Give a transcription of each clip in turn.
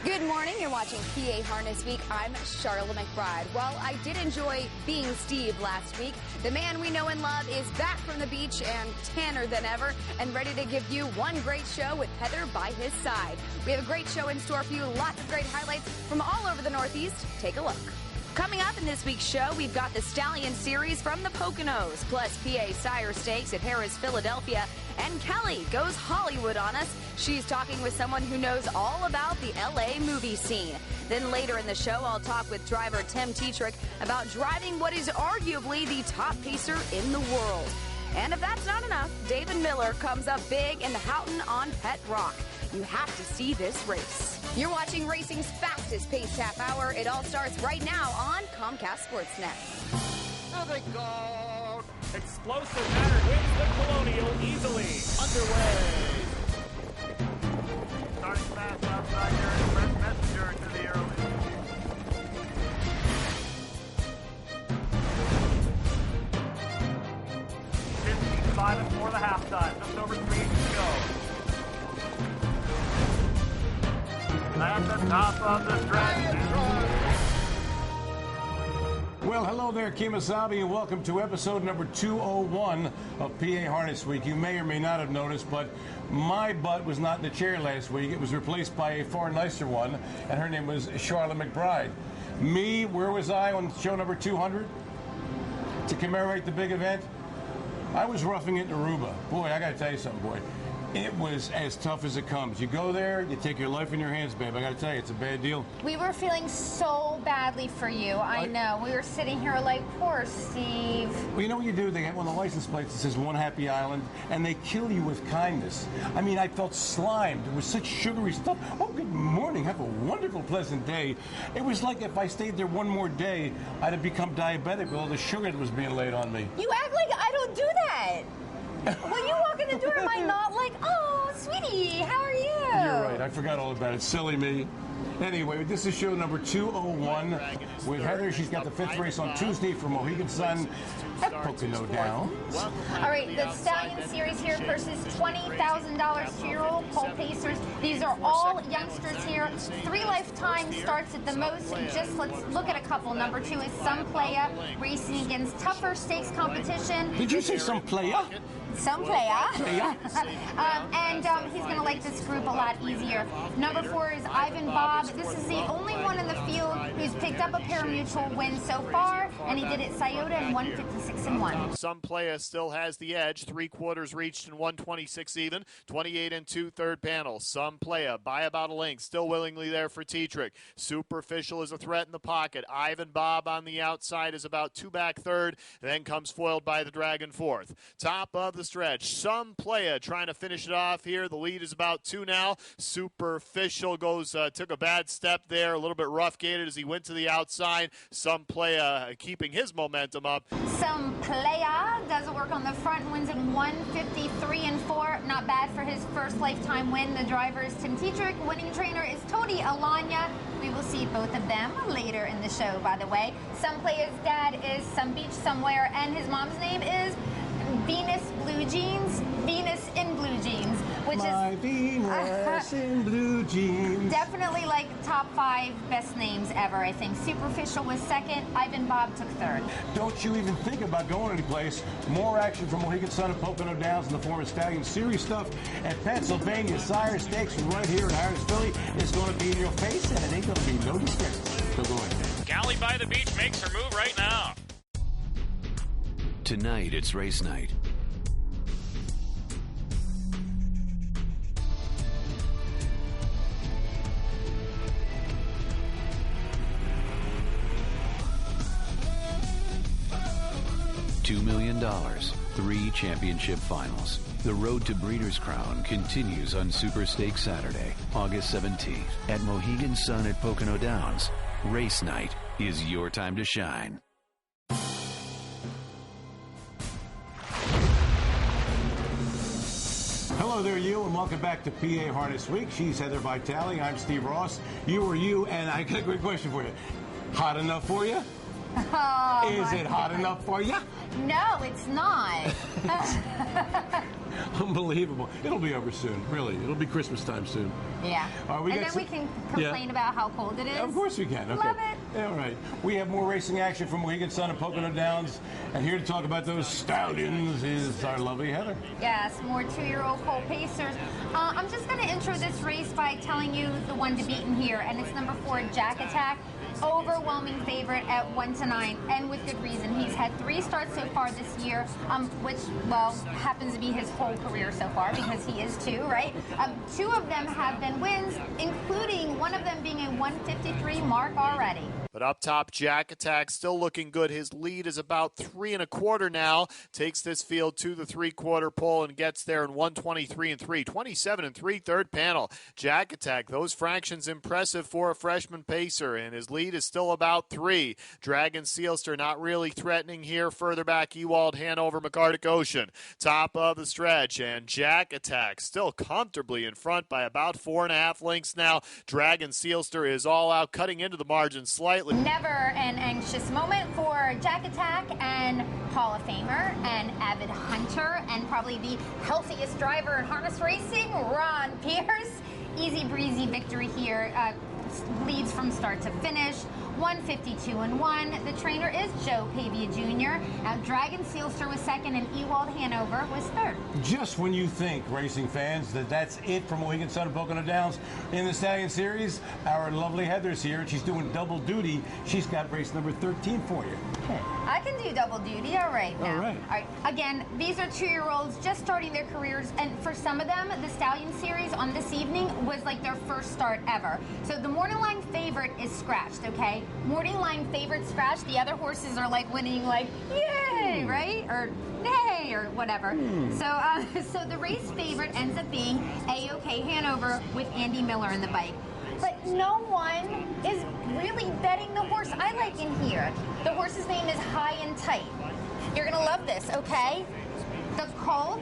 Good morning. You're watching PA Harness Week. I'm Charlotte McBride. Well, I did enjoy being Steve last week. The man we know and love is back from the beach and tanner than ever and ready to give you one great show with Heather by his side. We have a great show in store for you. Lots of great highlights from all over the Northeast. Take a look. Coming up in this week's show, we've got the Stallion Series from the Poconos, plus PA Sire Stakes at Harrah's Philadelphia, and Kelly goes Hollywood on us. She's talking with someone who knows all about the LA movie scene. Then later in the show, I'll talk with driver Tim Tetrick about driving what is arguably the top pacer in the world. And if that's not enough, David Miller comes up big in the Houghton on Pet Rock. You have to see this race. You're watching racing's fastest paced half hour. It all starts right now on Comcast Sportsnet. There they go. Explosive Matter wins the Colonial easily. Underway. Starting fast outside here is Brett Messenger to the early. 55 for the halftime. Just over 3 to go. At the top of the stretch. Well, hello there, Kemosabe, and welcome to episode number 201 of PA Harness Week. You may or may not have noticed, but my butt was not in the chair last week. It was replaced by a far nicer one, and her name was Charlotte McBride. Me, where was I on show number 200? To commemorate the big event? I was roughing it in Aruba. Boy, I got to tell you something, boy. It was as tough as it comes. You go there, you take your life in your hands, babe. I got to tell you, it's a bad deal. We were feeling so badly for you. I know. We were sitting here like, poor Steve. Well, you know what you do? They have on the license plates that says One Happy Island, and they kill you with kindness. I mean, I felt slimed. It was such sugary stuff. Oh, good morning. Have a wonderful, pleasant day. It was like if I stayed there one more day, I'd have become diabetic with all the sugar that was being laid on me. You act like I don't do that. When you walk in the door, am I not like, oh, sweetie, how are you? You're right. I forgot all about it. Silly me. Anyway, this is show number 201 with Heather. She's got the 5th race on Tuesday for Mohegan Sun at Pocono Downs. All right, the Stallion Series here versus $20,000 2-year-old Pole Pacers. These are all youngsters here. 3 lifetime starts at the most. Just let's look at a couple. Number 2 is Some Playa, racing against tougher stakes competition. Did you say Some Playa? Some Playa. And he's going to like this group a lot easier. Number 4 is Ivan Bob. This is the only one in the field who's picked up a pari-mutuel win so far, and he did it Scioto in 156-1. Some Playa still has the edge. 3/4 reached in 126 even. 28 and 2/3 panel. Some Playa by about a length. Still willingly there for Tetrick. Superficial is a threat in the pocket. Ivan Bob on the outside is about 2 back third. Then comes foiled by the Dragon 4th. Top of the stretch. Some Playa trying to finish it off here. The lead is about 2 now. Superficial took a bad step there, a little bit rough gated as he went to the outside. Some Playa keeping his momentum up. Some Playa does work on the front and wins in 153-4. Not bad for his first lifetime win. The driver is Tim Tetrick. Winning trainer is Tony Alanya. We will see both of them later in the show, by the way. Some Playa's dad is Some Beach Somewhere, and his mom's name is Venus Blue Jeans, Venus in Blue Jeans, which My Venus in Blue Jeans. Definitely like top 5 best names ever, I think. Superficial was 2nd, Ivan Bob took 3rd. Don't you even think about going anyplace. More action from Mohegan Sun and Pocono Downs in the form of Stallion Series stuff at Pennsylvania Sire Stakes right here in Harrah's Philly. It's going to be in your face, and it ain't going to be no discretion. So go ahead. Galley by the beach makes her move right now. Tonight, it's race night. $2 million, 3 championship finals. The road to Breeders' Crown continues on Super Stakes Saturday, August 17th at Mohegan Sun at Pocono Downs. Race night is your time to shine. Hello there, you, and welcome back to PA Harness Week. She's Heather Vitale. I'm Steve Ross. You are you, and I got a great question for you. Hot enough for you? Oh, Is it hot enough for you? No, it's not. Unbelievable. It'll be over soon, really. It'll be Christmas time soon. Yeah. We and then we can complain about how cold it is. Of course we can. Okay. Love it. Yeah, all right. We have more racing action from Wigan, Sun, and Pocono Downs. And here to talk about those stallions is our lovely Heather. Yes, more 2-year-old colt pacers. I'm just going to intro this race by telling you the one to beat in here, and it's number 4, Jack Attack. Overwhelming favorite at 1-9, and with good reason. He's had 3 starts so far this year, which, well, happens to be his whole career so far because he is 2, right? 2 of them have been wins, including one of them being a 153 mark already. But up top, Jack Attack still looking good. His lead is about 3 1/4 now. Takes this field to the 3/4 pole and gets there in 1:23 3. 27 3, third panel. Jack Attack, those fractions impressive for a freshman pacer, and his lead is still about 3. Dragon Sealster not really threatening here. Further back, Ewald, Hanover, McCartick Ocean. Top of the stretch, and Jack Attack still comfortably in front by about 4.5 lengths now. Dragon Sealster is all out, cutting into the margin slightly. Never an anxious moment for Jack Attack and Hall of Famer and avid hunter and probably the healthiest driver in harness racing, Ron Pierce. Easy breezy victory here. Leads from start to finish. 152-1. The trainer is Joe Pavia Jr. Now, Dragon Sealster was second and Ewald Hanover was third. Just when you think, racing fans, that that's it from Wigan, Sun, and Pocono Downs in the Stallion Series, our lovely Heather's here, and she's doing double duty. She's got race number 13 for you. I can do double duty. All right. Now. All right. Again, these are 2-year-olds just starting their careers, and for some of them, the Stallion Series on this evening was like their first start ever. So the morning line favorite is scratched, okay? Morning line favorite scratched. The other horses are like winning, like, yay, right? Or nay, or whatever. So the race favorite ends up being A-OK Hanover with Andy Miller in the bike. But no one is really betting the horse I like in here. The horse's name is High and Tight. You're going to love this, okay? The colt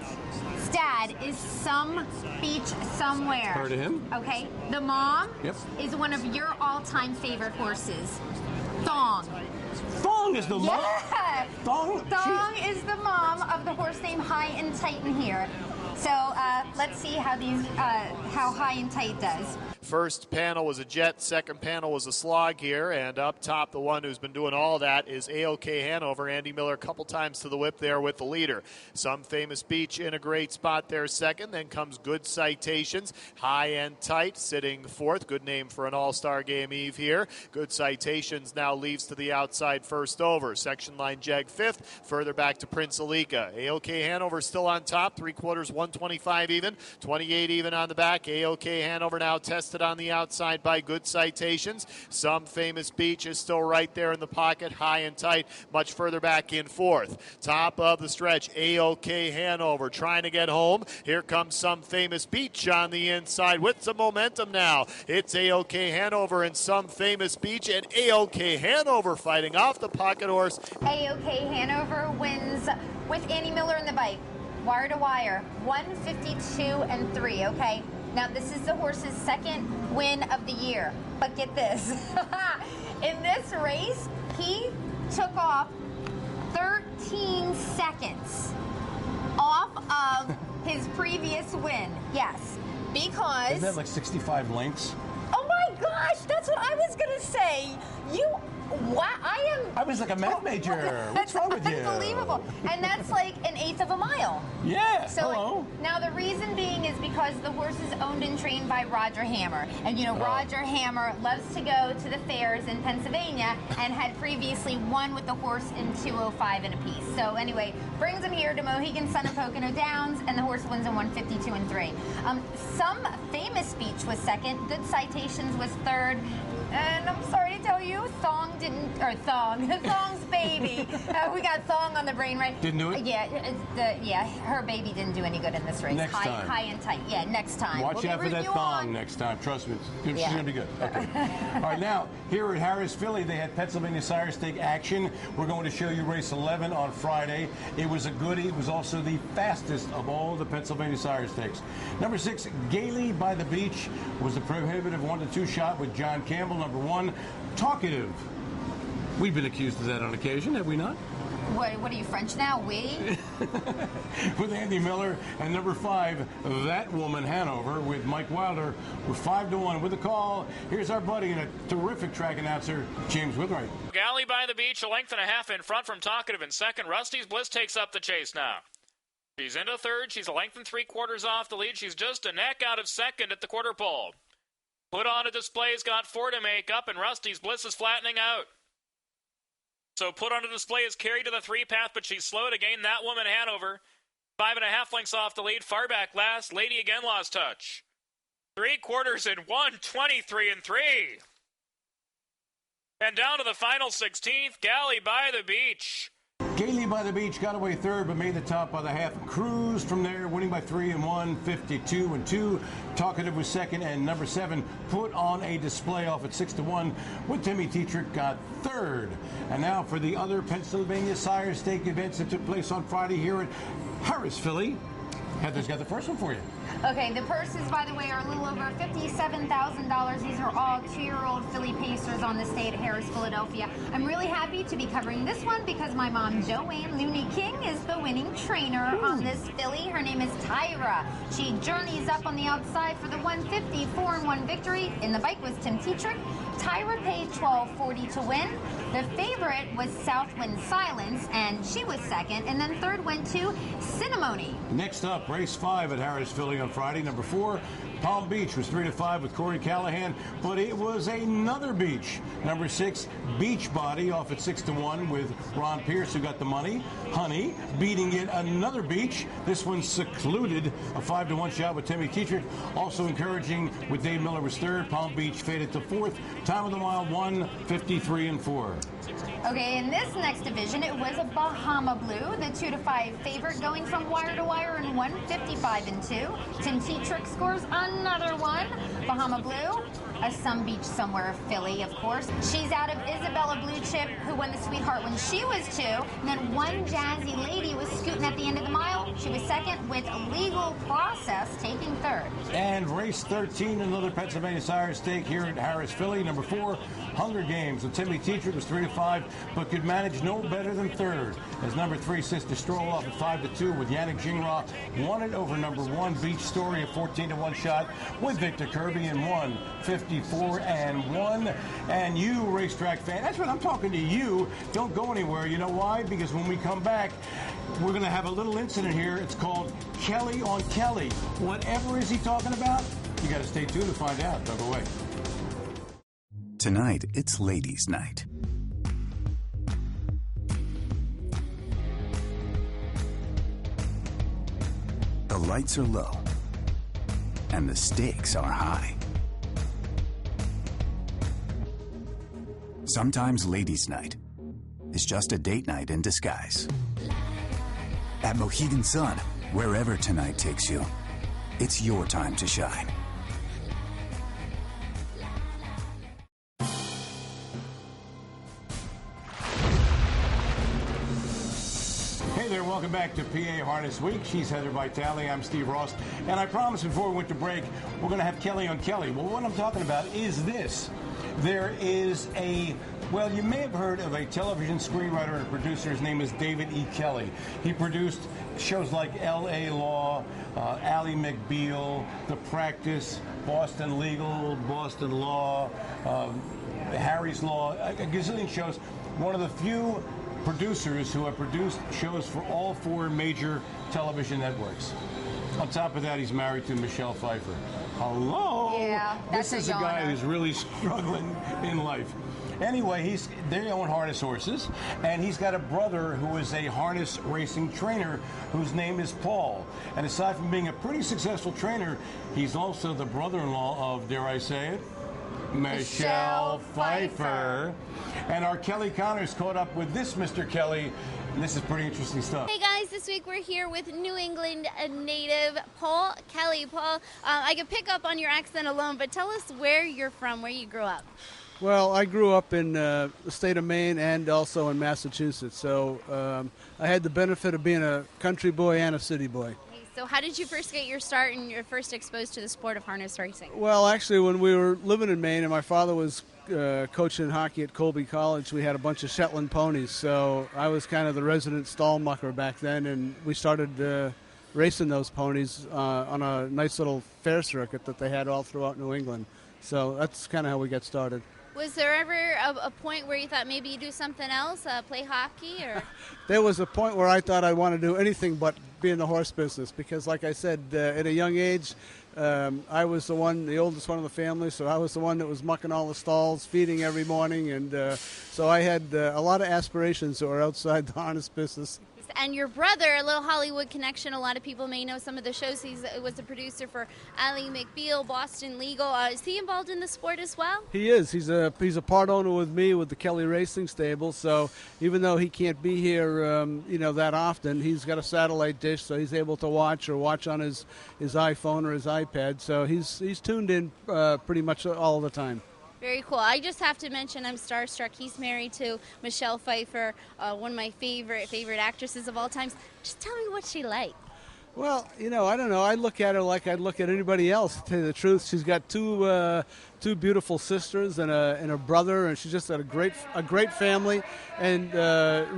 stud is some beach somewhere. Heard of him. Okay. The mom Yep. is one of your all-time favorite horses. Thong. Thong is the mom? Yeah. Thong is the mom of the horse named High and Tight in here. So let's see how High and Tight does. First panel was a jet, second panel was a slog here, and up top, the one who's been doing all that is A-OK Hanover. Andy Miller a couple times to the whip there with the leader. Some Famous Beach in a great spot there second, then comes Good Citations. High and Tight sitting fourth. Good name for an all-star game eve here. Good Citations now leaves to the outside first over. Section line Jag fifth, further back to Prince Alika. A-OK Hanover still on top, 3/4, 125 even, 28 even on the back. A-OK Hanover now tested on the outside by Good Citations. Some Famous Beach is still right there in the pocket. High and Tight much further back in fourth. Top of the stretch, A-OK Hanover trying to get home. Here comes Some Famous Beach on the inside with some momentum now. It's A-OK Hanover and Some Famous Beach, and A-OK Hanover fighting off the pocket horse. A-OK Hanover wins with Andy Miller in the bike. Wire to wire, 152-3, okay? Now, this is the horse's second win of the year. But get this. In this race, he took off 13 seconds off of his previous win. Yes, because... Isn't that like 65 lengths? Oh my gosh, that's what I was going to say. What? I was like a math major. What's wrong with you? Unbelievable. And that's like 1/8 of a mile. Yeah. So hello. Now the reason being is because the horse is owned and trained by Roger Hammer. And you know, Roger Hammer loves to go to the fairs in Pennsylvania and had previously won with the horse in 205 and a piece. So anyway, brings him here to Mohegan Sun and Pocono Downs, and the horse wins in 152-3. Some Famous Beach was second. Good Citations was third. And I'm sorry to tell you, Thong's baby. We got Thong on the brain, right? Didn't do it? Yeah, her baby didn't do any good in this race. Next time. High and Tight. Yeah, next time. Watch out for that Thong next time. Trust me. She's going to be good. Okay. All right, now, here at Harris Philly, they had Pennsylvania Sire Stake action. We're going to show you race 11 on Friday. It was a goodie. It was also the fastest of all the Pennsylvania Sire Stakes. Number 6, Gailey by the Beach, was the prohibitive 1-2 shot with John Campbell. Number 1, Talkative. We've been accused of that on occasion, have we not? What are you, French now? Oui? With Andy Miller. And number 5, That Woman, Hanover, with Mike Wilder. We're 5-1 with a call. Here's our buddy and a terrific track announcer, James Withright. Galley by the Beach, a length and a half in front from Talkative in second. Rusty's Bliss takes up the chase now. She's into third. She's a length and 3/4 off the lead. She's just a neck out of second at the quarter pole. Put on a Display's got 4 to make up, and Rusty's Bliss is flattening out. So Put on a Display is carried to the 3 path, but she's slow to gain That Woman Hanover. 5.5 lengths off the lead. Far back last. Lady again lost touch. 3/4 in 1, 23 and 3. And down to the final 16th, Galley by the Beach. Gailey by the Beach got away third, but made the top by the half. Cruised from there, winning by 3 and 1, 52 and 2. Talkative was second, and number 7, Put on a Display off at 6-1. With Timmy Tetrick got third. And now for the other Pennsylvania Sire Stake events that took place on Friday here at Harris, Philly. Heather's got the first one for you. Okay, the purses, by the way, are a little over $57,000. These are all 2-year-old filly pacers on the stay at Harris, Philadelphia. I'm really happy to be covering this one because my mom, Joanne Looney King, is the winning trainer on this filly. Her name is Tyra. She journeys up on the outside for the 150 4-1 victory. In the bike was Tim Tetrick. Tyra paid $12.40 to win. The favorite was Southwind Silence, and she was second. And then third went to Cinnamony. Next up, race 5 at Harris, Philly on Friday. Number 4, Palm Beach was 3-5 with Corey Callahan, but it was another beach. Number 6, Beachbody off at 6-1 with Ron Pierce, who got the money. Honey beating yet another beach. This one's Secluded, a 5-1 shot with Timmy Tetrick. Also encouraging with Dave Miller was third. Palm Beach faded to 4th. Time of the mile 1:53 and 4. Okay, in this next division, it was a Bahama Blue, the 2-5 favorite, going from wire to wire in 1:55 and 2. Tim Tetrick scores another one. Bahama Blue, a Some Beach Somewhere filly, of course. She's out of Isabella Blue Chip, who won the Sweetheart when she was 2. And then One Jazzy Lady was scooting at the end of the mile. She was second, with Legal Process taking third. And race 13, another Pennsylvania Sire Stake here at Harris, Philly. Number 4, Hunger Games with Timmy Tetrick was 3-5, but could manage no better than third. As number 3, Sister Stroll off at 5-2 with Yannick Gingras, won it over number 1, Beach Story, a 14-1 shot with Victor Kirby in 1:54 and 1. And you, racetrack fan, that's what I'm talking to you. Don't go anywhere. You know why? Because when we come back, we're going to have a little incident here. It's called Kelly on Kelly. Whatever is he talking about? You got to stay tuned to find out. Don't go away. Tonight, it's ladies' night. The lights are low, and the stakes are high. Sometimes ladies' night is just a date night in disguise. At Mohegan Sun, wherever tonight takes you, it's your time to shine. Hey there, welcome back to PA Harness Week. She's Heather Vitale, I'm Steve Ross. And I promised before we went to break, we're going to have Kelly on Kelly. Well, what I'm talking about is this. There is well, you may have heard of a television screenwriter and producer. His name is David E. Kelly. He produced shows like L.A. Law, Ally McBeal, The Practice, Boston Legal, Boston Law, Harry's Law, a gazillion shows. One of the few producers who have produced shows for all 4 major television networks. On top of that, he's married to Michelle Pfeiffer. Hello? Yeah, that's This is a guy who's really struggling in life. Anyway, they own harness horses, and he's got a brother who is a harness racing trainer whose name is Paul. And aside from being a pretty successful trainer, he's also the brother-in-law of, dare I say it, Michelle Pfeiffer. And our Kelly Connors caught up with this Mr. Kelly, and this is pretty interesting stuff. Hey guys, this week we're here with New England native Paul Kelly. Paul, I could pick up on your accent alone, but tell us where you're from, where you grew up. Well, I grew up in the state of Maine and also in Massachusetts, so I had the benefit of being a country boy and a city boy. So how did you first get your start and you're first exposed to the sport of harness racing? Well, actually, when we were living in Maine and my father was coaching hockey at Colby College, we had a bunch of Shetland ponies. So I was kind of the resident stall mucker back then, and we started racing those ponies on a nice little fair circuit that they had all throughout New England. So that's kind of how we got started. Was there ever a point where you thought maybe you do something else, play hockey? Or? There was a point where I thought I'd want to do anything but be in the horse business because, like I said, at a young age, I was the oldest one of the family, so I was the one that was mucking all the stalls, feeding every morning, and so I had a lot of aspirations that were outside the harness business. And your brother, a little Hollywood connection, a lot of people may know some of the shows. He was the producer for Ally McBeal, Boston Legal. Is he involved in the sport as well? He is. He's a part owner with me with the Kelly Racing Stable. So even though he can't be here, that often, he's got a satellite dish, so he's able to watch on his iPhone or his iPad. So he's tuned in pretty much all the time. Very cool. I just have to mention I'm starstruck. He's married to Michelle Pfeiffer, one of my favorite actresses of all times. Just tell me what she like. Well, I don't know. I look at her like I'd look at anybody else, to tell you the truth. She's got two beautiful sisters and a brother, and she's just got a great family, and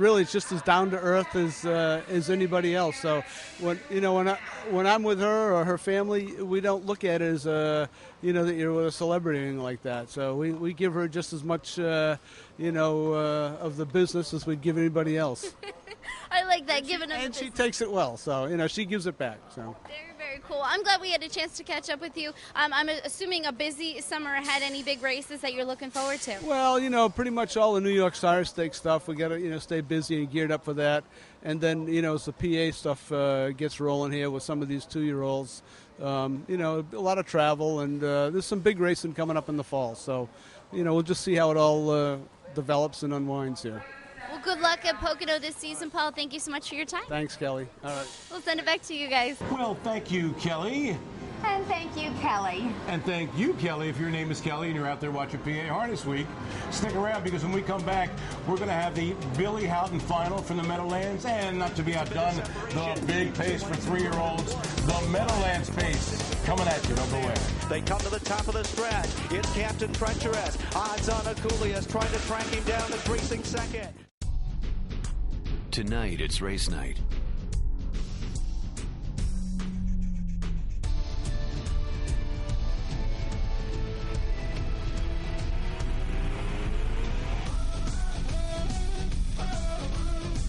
really it's just as down to earth as anybody else. So when I'm with her or her family, we don't look at it as that you're with a celebrity or anything like that. So we give her just as much of the business as we'd give anybody else. I like that. And she takes it well, so she gives it back. So very, very cool. I'm glad we had a chance to catch up with you. I'm assuming a busy summer ahead. Any big races that you're looking forward to? Well, pretty much all the New York Sire Stakes stuff. We got to stay busy and geared up for that. And then as the PA stuff gets rolling here with some of these 2-year-olds, a lot of travel, and there's some big racing coming up in the fall. So we'll just see how it all develops and unwinds here. Well, good luck at Pocono this season, Paul. Thank you so much for your time. Thanks, Kelly. All right. We'll send it back to you guys. Well, thank you, Kelly. And thank you, Kelly. And thank you, Kelly, if your name is Kelly and you're out there watching PA Harness Week. Stick around, because when we come back, we're going to have the Billy Houghton final from the Meadowlands, and not to be outdone, the big pace for 3-year-olds, the Meadowlands Pace, coming at you. Don't go away. They come to the top of the stretch. It's Captain Treacherous. Odds on Aculius trying to track him down. It's racing second. Tonight, it's race night.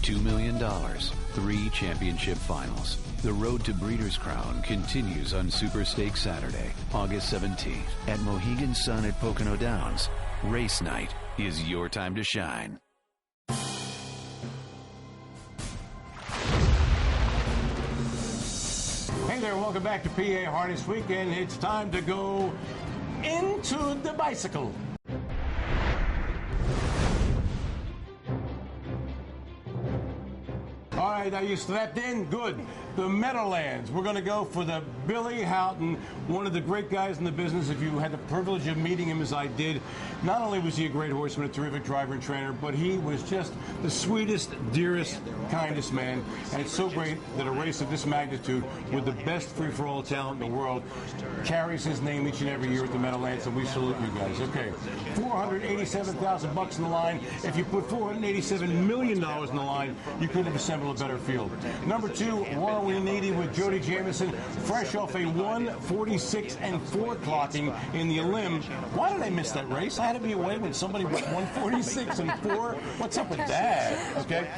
$2 million, 3 championship finals. The road to Breeders' Crown continues on Super Stakes Saturday, August 17th at Mohegan Sun at Pocono Downs. Race night is your time to shine. Hey there, welcome back to PA Harness Week, and it's time to go into the bicycle. All right, are you strapped in? Good. The Meadowlands. We're going to go for the Billy Houghton, one of the great guys in the business. If you had the privilege of meeting him as I did, not only was he a great horseman, a terrific driver and trainer, but he was just the sweetest, dearest, kindest man. And it's so great that a race of this magnitude with the best free-for-all talent in the world carries his name each and every year at the Meadowlands, and we salute you guys. Okay, $487,000 in the line. If you put $487 million in the line, you couldn't have assembled a better field. Number 2, What Are We Needy with Jody Jamieson, fresh off a 1:46 and 4 clocking in the Elim. Why did I miss that race? I had to be away when somebody went 1:46 and 4. What's up with that? Okay.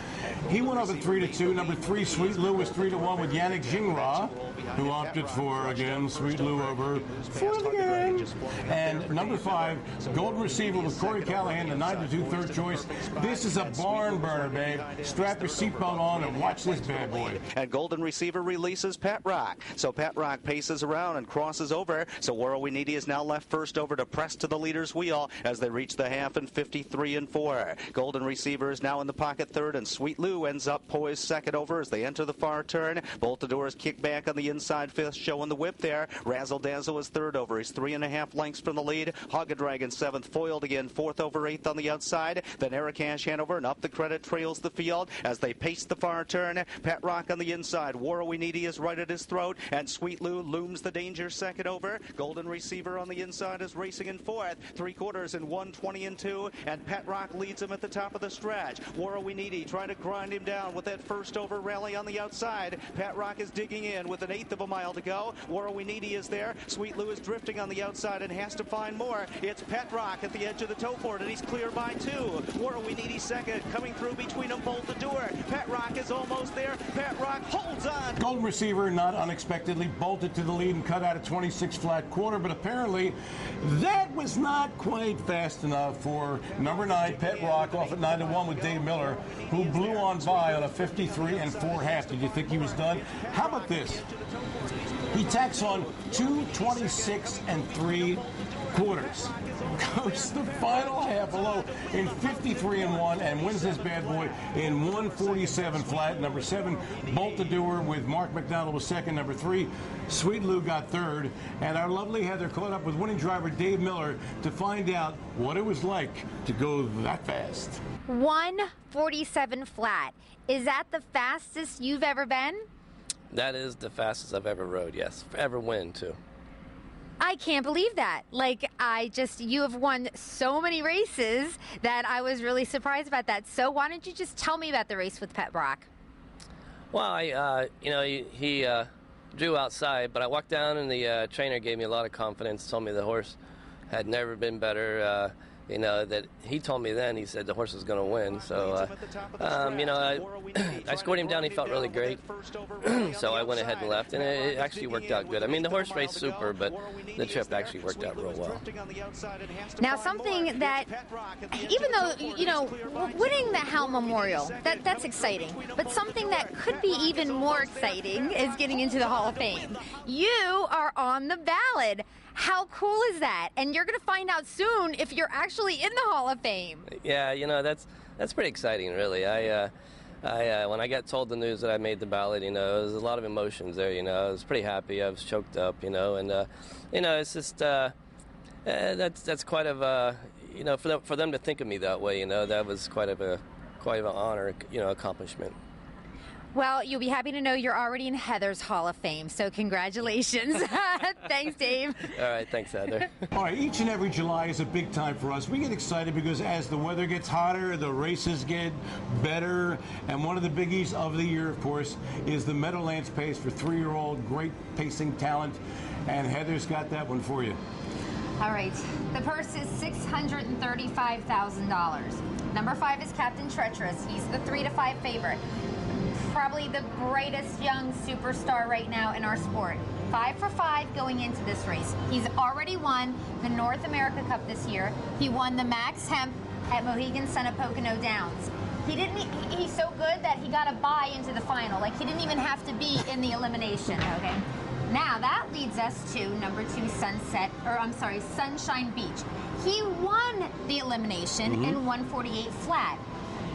He went over 3-2. Number 3, Sweet Lou, was 3-1 with Yannick Gingras, who opted for, again, Sweet Lou over 4 again. And number 5, Golden Receiver with Corey Callahan, the 9-2 third choice. This is a barn burner, babe. Strap your seatbelt on and watch this bad boy. And Golden Receiver releases Pat Rock. So Pat Rock paces around and crosses over. So Where Are We Needy is now left first over to press to the leader's wheel as they reach the half in 53 and 4. Golden Receiver is now in the pocket third, and Sweet Lou ends up poised second over as they enter the far turn. Boltador's kick back on the inside fifth, showing the whip there. Razzle Dazzle is third over. He's 3.5 lengths from the lead. Hog-a-Dragon seventh, foiled again, fourth over eighth on the outside. Then Eric Ash Hanover and Up the Credit trails the field as they pace the far turn. Pat Rock on the inside. War We Needy is right at his throat, and Sweet Lou looms the danger second over. Golden Receiver on the inside is racing in fourth. 3/4 in 1:20 and 2, and Pet Rock leads him at the top of the stretch. War We Needy trying to grind him down with that first over rally on the outside. Pet Rock is digging in with an eighth of a mile to go. War We Needy is there. Sweet Lou is drifting on the outside and has to find more. It's Pet Rock at the edge of the toe board, and he's clear by 2. War We Needy second, coming through between them, Bolt the Doer. Pet Rock is almost there. Pet Rock holds on. Golden Receiver, not unexpectedly, bolted to the lead and cut out a 26 flat quarter, but apparently that was not quite fast enough for number 9, Pet Rock, off at 9-1 with Dave Miller, who blew on by on a 53 and 4 half. Did you think he was done? How about this? He tacks on 2:26 and 3/4. Goes the final half below in 53 and 1 and wins this bad boy in 1:47 flat. Number 7, Bolt the Doer with Mark McDonald was second. Number 3, Sweet Lou got third. And our lovely Heather caught up with winning driver Dave Miller to find out what it was like to go that fast. 1:47 flat. Is that the fastest you've ever been? That is the fastest I've ever rode, yes. Ever win, too. I can't believe that. You have won so many races that I was really surprised about that. So why don't you just tell me about the race with Pet Rock? Well, he drew outside, but I walked down and the trainer gave me a lot of confidence, told me the horse had never been better. That he told me then, he said the horse was going to win. So, I scored him down. He felt really great. So I went ahead and left, and it actually worked out good. I mean, the horse raced super, but the trip actually worked out real well. Now, something that, even though, winning the Howe Memorial, that's exciting. But something that could be even more exciting is getting into the Hall of Fame. You are on the ballot. How cool is that? And you're going to find out soon if you're actually in the Hall of Fame. Yeah, that's pretty exciting, really. When I got told the news that I made the ballot, there was a lot of emotions there. I was pretty happy. I was choked up, and it's just that's quite of a for them to think of me that way. That was quite of an honor, accomplishment. Well, you'll be happy to know you're already in Heather's Hall of Fame, so congratulations. Thanks, Dave. All right, thanks, Heather. All right, each and every July is a big time for us. We get excited because as the weather gets hotter, the races get better, and one of the biggies of the year, of course, is the Meadowlands Pace for 3-year-old great pacing talent, and Heather's got that one for you. All right, the purse is $635,000. Number 5 is Captain Treacherous. He's the 3-5 favorite. Probably the brightest young superstar right now in our sport. 5 for 5 going into this race. He's already won the North America Cup this year. He won the Max Hemp at Mohegan Sun at Pocono Downs. He's so good that he got a bye into the final. He didn't even have to be in the elimination, okay? Now that leads us to number 2, Sunshine Beach. He won the elimination in 1:48 flat.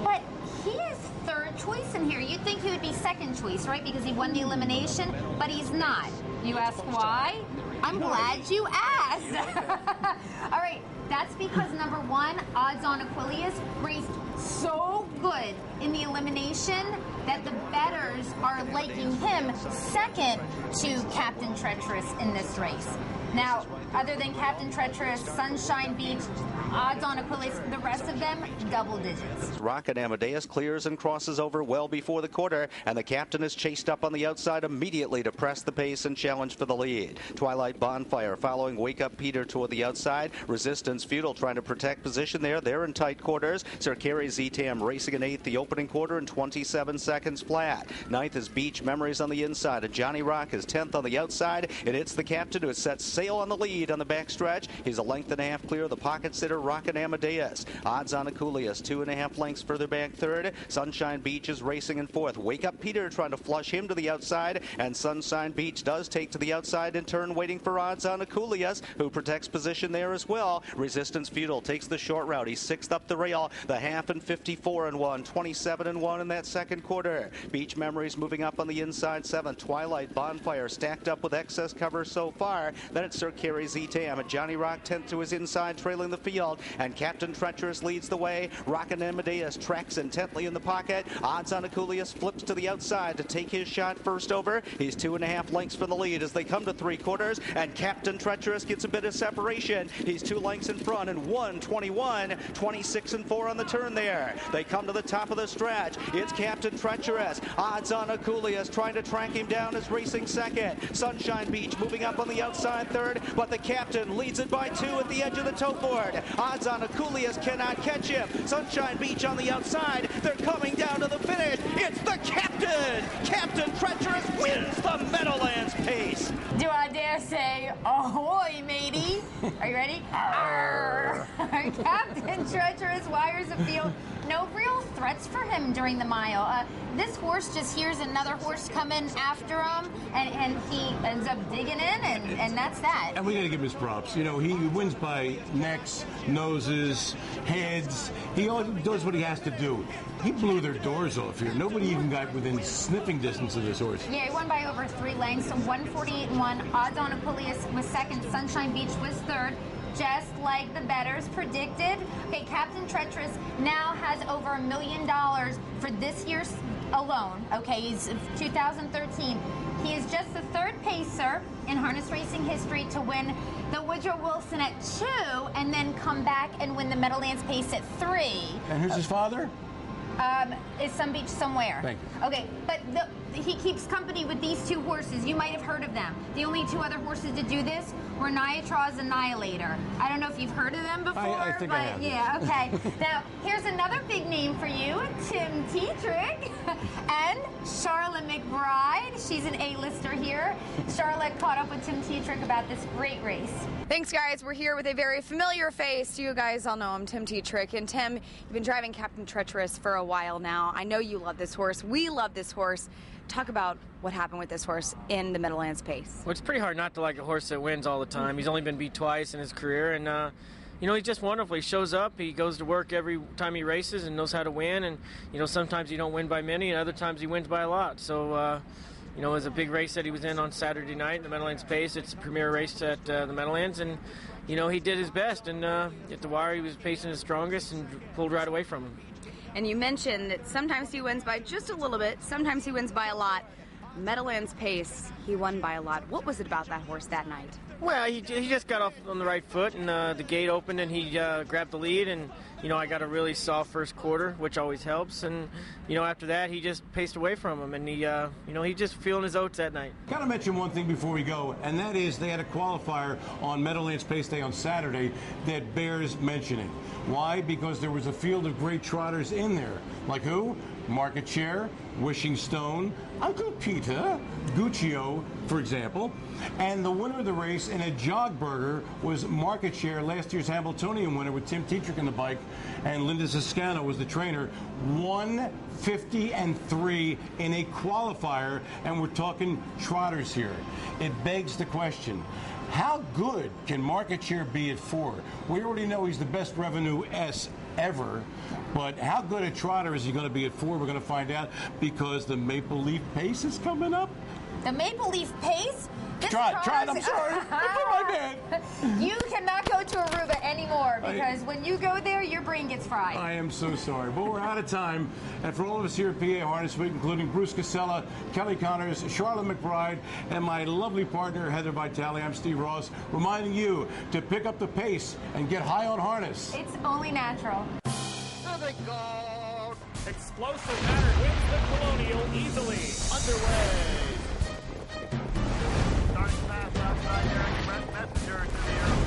But he is third choice in here. You'd think he would be second choice, right? Because he won the elimination, but he's not. You ask why? I'm glad you asked. All right, that's because number 1, Odds on Aquilius, raced so good in the elimination that the bettors are liking him second to Captain Treacherous in this race. Now, other than Captain Treacherous, Sunshine Beach, Odds on Aquilius, the rest of them, double digits. Rocket Amadeus clears and crosses over well before the quarter, and the captain is chased up on the outside immediately to press the pace and challenge for the lead. Twilight Bonfire following Wake Up Peter toward the outside. Resistance Feudal trying to protect position there. They're in tight quarters. Sir Carrie Z-Tam racing in 8th the opening quarter in 27 seconds flat. 9th is Beach Memories on the inside, and Johnny Rock is 10th on the outside. And it's the captain who has set sail on the lead on the backstretch. He's a length and a half clear of the pocket sitter Rocket Amadeus. Odds on Aquilius 2.5 lengths further back third. Sunshine Beach is racing in 4th. Wake Up Peter trying to flush him to the outside, and Sunshine Beach does take to the outside in turn, waiting for Odds on Aquilius, who protects position there as well. Resistance Feudal takes the short route. He's 6th up the rail. The half in 54 and 1, 27 and 1 in that second quarter. Beach Memories moving up on the inside 7th. Twilight Bonfire stacked up with excess cover so far. Then it's Sir Carrie Mary Z-Tam, and Johnny Rock 10th to his inside, trailing the field, and Captain Treacherous leads the way. Rockin' Amadeus tracks intently in the pocket. Odds on Aculius flips to the outside to take his shot first over. He's 2.5 lengths from the lead as they come to 3/4, and Captain Treacherous gets a bit of separation. He's 2 lengths in front, and 1:21, 26 and 4 on the turn there. They come to the top of the stretch. It's Captain Treacherous. Odds on Aculius trying to track him down as racing second. Sunshine Beach moving up on the outside third, but the Captain leads it by 2 at the edge of the toe board. Odds on Aculius cannot catch him. Sunshine Beach on the outside. They're coming down to the finish. It's the Captain! Captain Treacherous wins the Meadowlands Pace. Do I dare say, ahoy, matey? Are you ready? Arr. Captain Treacherous wires a field. No real threats for him during the mile. This horse just hears another horse coming after him, and he ends up digging in, and that's that. And we got to give him his props. You know, he wins by necks, noses, heads. He does what he has to do. He blew their doors off here. Nobody even got within sniffing distance of this horse. Yeah, he won by over 3 lengths, 148-1. Odds on Apuleius was second. Sunshine Beach was third. Just like the bettors predicted. Okay, Captain Treacherous now has over $1 million for this year alone. Okay, he's 2013. He is just the 3rd pacer in harness racing history to win the Woodrow Wilson at 2 and then come back and win the Meadowlands Pace at 3. And who's his father? Is some beach somewhere. Thank you. Okay, but he keeps company with these 2 horses. You might have heard of them. The only 2 other horses to do this were Niatra's Annihilator. I don't know if you've heard of them before. I think but I have. Yeah, okay. Now, here's another big name for you, Tim Tetrick and Charlotte McBride. She's an A-lister here. Charlotte caught up with Tim Tetrick about this great race. Thanks, guys. We're here with a very familiar face. You guys all know him, Tim Tetrick. And Tim, you've been driving Captain Treacherous for a while now. I know you love this horse. We love this horse. Talk about what happened with this horse in the Meadowlands Pace. Well, it's pretty hard not to like a horse that wins all the time. He's only been beat twice in his career, and you know, he's just wonderful. He shows up, he goes to work every time he races and knows how to win, and you know, sometimes he don't win by many, and other times he wins by a lot. So you know, it was a big race that he was in on Saturday night, the Meadowlands Pace. It's the premier race at the Meadowlands, and you know, he did his best, and at the wire he was pacing his strongest and pulled right away from him. And you mentioned that sometimes he wins by just a little bit, sometimes he wins by a lot. Meadowlands Pace, he won by a lot. What was it about that horse that night? Well, he just got off on the right foot, and the gate opened, and he grabbed the lead, and you know, I got a really soft first quarter, which always helps, and you know, after that he just paced away from him, and he you know, he just feeling his oats that night. Got to mention one thing before we go, and that is they had a qualifier on Meadowlands Pace Day on Saturday that bears mentioning. Why? Because there was a field of great trotters in there. Like who? Market Share, Wishing Stone, Uncle Peter, Guccio, for example. And the winner of the race in a jog burger was Market Share, last year's Hamiltonian winner with Tim Tetrick on the bike, and Linda Zascano was the trainer. 150-3 in a qualifier, and we're talking trotters here. It begs the question, how good can Market Share be at 4? We already know he's the best revenue S ever, but how good a trotter is he going to be at 4? We're going to find out, because the Maple Leaf Pace is coming up. The Maple Leaf Pace? Trot, I'm sorry. My bad. You cannot go to Aruba anymore, because when you go there, your brain gets fried. I am so sorry, but we're out of time. And for all of us here at PA Harness Week, including Bruce Casella, Kelly Connors, Charlotte McBride, and my lovely partner, Heather Vitale, I'm Steve Ross, reminding you to pick up the pace and get high on harness. It's only natural. Explosive Matter wins the Colonial easily. Underway. Starting fast outside there, Brett Messenger to the air.